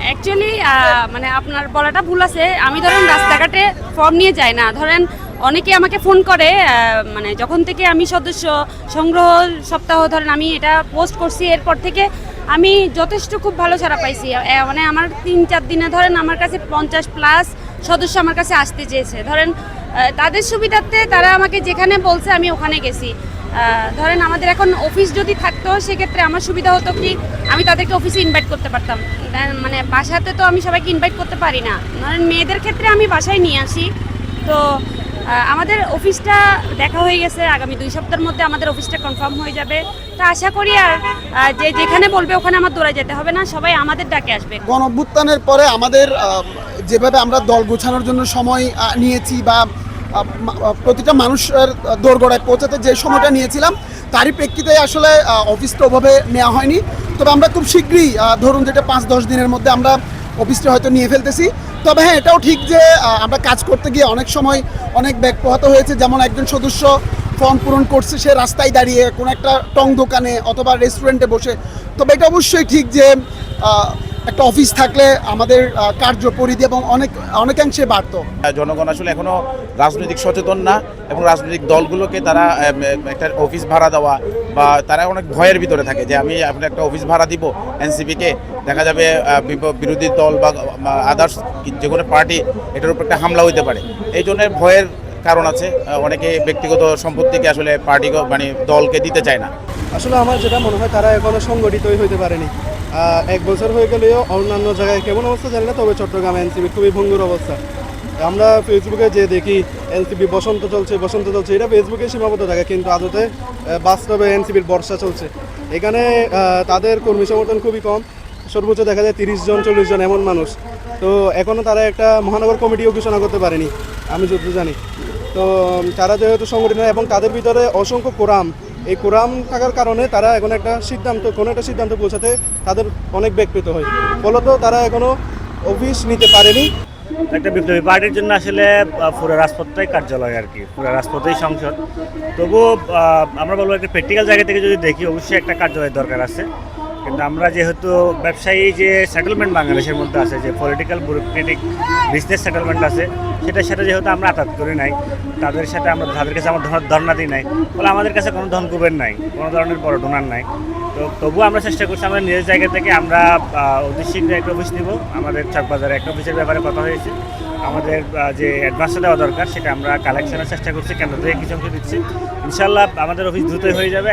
Actually মানে আপনার বলাটা ভুল আছে। আমি ধরেন রাস্তাঘাটে ফর্ম নিয়ে যাই না। ধরেন অনেকে আমাকে ফোন করে, মানে যখন থেকে আমি সদস্য সংগ্রহ সপ্তাহ ধরেন আমি এটা পোস্ট করছি, এরপর থেকে আমি যথেষ্ট খুব ভালো সাড়া পাইছি। মানে আমার 3-4 দিনে ধরেন আমার কাছে 50+ সদস্য আমার কাছে আসতে চেয়েছে। ধরেন তাদের সুবিধার্থে তারা আমাকে যেখানে বলছে আমি ওখানে গেছি। ধরেন আমাদের এখন অফিস যদি থাকতো সেক্ষেত্রে আমার সুবিধা হতো কি, আমি তাদেরকে অফিসে ইনভাইট করতে পারতাম। মানে বাসাতে তো আমি সবাইকে ইনভাইট করতে পারি না। ধরেন মেয়েদের ক্ষেত্রে আমি বাসায় নিয়ে আসি। তো আমাদের অফিসটা দেখা হয়ে গেছে, আগামী 2 সপ্তাহের মধ্যে আমাদের অফিসটা কনফার্ম হয়ে যাবে। তো আশা করি আর যে যেখানে বলবে ওখানে আমার দৌড়ে যেতে হবে না, সবাই আমাদের ডাকে আসবে। গণঅভ্যুত্থানের পরে আমাদের যেভাবে আমরা দল গোছানোর জন্য সময় নিয়েছি বা প্রতিটা মানুষের দোরগোড়ায় পৌঁছাতে যে সময়টা নিয়েছিলাম তারই প্রেক্ষিতে আসলে অফিসটা ওভাবে নেওয়া হয়নি। তবে আমরা খুব শীঘ্রই ধরুন যেটা 5-10 দিনের মধ্যে আমরা অফিসটা হয়তো নিয়ে ফেলতেছি। তবে হ্যাঁ, এটাও ঠিক যে আমরা কাজ করতে গিয়ে অনেক সময় অনেক ব্যাগ পোহাতে হয়েছে। যেমন একজন সদস্য ফর্ম পূরণ করছে সে রাস্তায় দাঁড়িয়ে কোনো একটা টং দোকানে অথবা রেস্টুরেন্টে বসে। তবে এটা অবশ্যই ঠিক যে একটা অফিস থাকলে আমাদের কার্যপরিধি এবং অনেকাংশে বাড়তো। জনগণ আসলে এখনো রাজনৈতিক সচেতন না, এবং রাজনৈতিক দলগুলোকে তারা একটা অফিস ভাড়া দেওয়া বা তারা অনেক ভয়ের ভিতরে থাকে যে আমি আপনার একটা অফিস ভাড়া দিব এনসিপিকে, দেখা যাবে বিরোধী দল বা আদার্স যে কোনো পার্টি এটার উপর একটা হামলা হইতে পারে। এই জন্য ভয়ের কারণ আছে। অনেকে ব্যক্তিগত সম্পত্তিকে আসলে পার্টি মানে দলকে দিতে চায় না। আসলে আমার যেটা মনে হয় তারা এখনো সংগঠিতই হইতে পারেনি। 1 বছর হয়ে গেলেও অন্যান্য জায়গায় কেমন অবস্থা জানি না, তবে চট্টগ্রাম এনসিপি খুবই ভঙ্গুর অবস্থা। আমরা ফেসবুকে যে দেখি এনসিপি বসন্ত চলছে, এটা ফেসবুকে সীমাবদ্ধ থাকে, কিন্তু আদতে বাস্তবে এনসিপির বর্ষা চলছে। এখানে তাদের কর্মী সমর্থন খুবই কম, সর্বোচ্চ দেখা যায় 30 জন 40 জন এমন মানুষ। তো এখনও তারা একটা মহানগর কমিটিও ঘোষণা করতে পারেনি আমি যত জানি। তো তারা যেহেতু সংগঠিত এবং তাদের ভিতরে অসংখ্য কোরাম, এই কোরাম থাকার কারণে তারা এখন কোনো একটা সিদ্ধান্ত পৌঁছাতে তাদের অনেক বেগ পেতে হয়, ফলত তারা এখনও অফিস নিতে পারেনি। একটা বিপ্লবী পার্টির জন্য আসলে পুরো রাজপথটাই কার্যালয় আর কি, পুরো রাজপথেই সংসদ। তবুও আমরা বলবো একটা প্র্যাকটিক্যাল জায়গা থেকে যদি দেখি অবশ্যই একটা কার্যালয়ের দরকার আছে। কিন্তু আমরা যেহেতু ব্যবসায়ী যে সেটেলমেন্ট বাংলাদেশের মধ্যে আছে, যে পলিটিক্যাল ব্যুরোক্রেটিক বিজনেস সেটেলমেন্ট আছে, সেটার সাথে যেহেতু আমরা আঘাত করি নাই, তাদের কাছে আমরা ধর্ণা দিই নাই, ফলে আমাদের কাছে কোনো ধনকুবের নাই, কোনো ধরনের বড় ডোনার নাই। তো তবুও আমরা চেষ্টা করছি আমরা নিজের জায়গা থেকে আমরা অতি শীঘ্র একটা অফিস নিব। আমাদের চকবাজারে একটা অফিসের ব্যাপারে কথা হয়েছে। আমাদের যে অ্যাডভান্সটা দেওয়া দরকার সেটা আমরা কালেকশনের চেষ্টা করছি, কেন্দ্র থেকে কিছু অংশ দিচ্ছি। ইনশাল্লাহ আমাদের অফিস দ্রুতই হয়ে যাবে।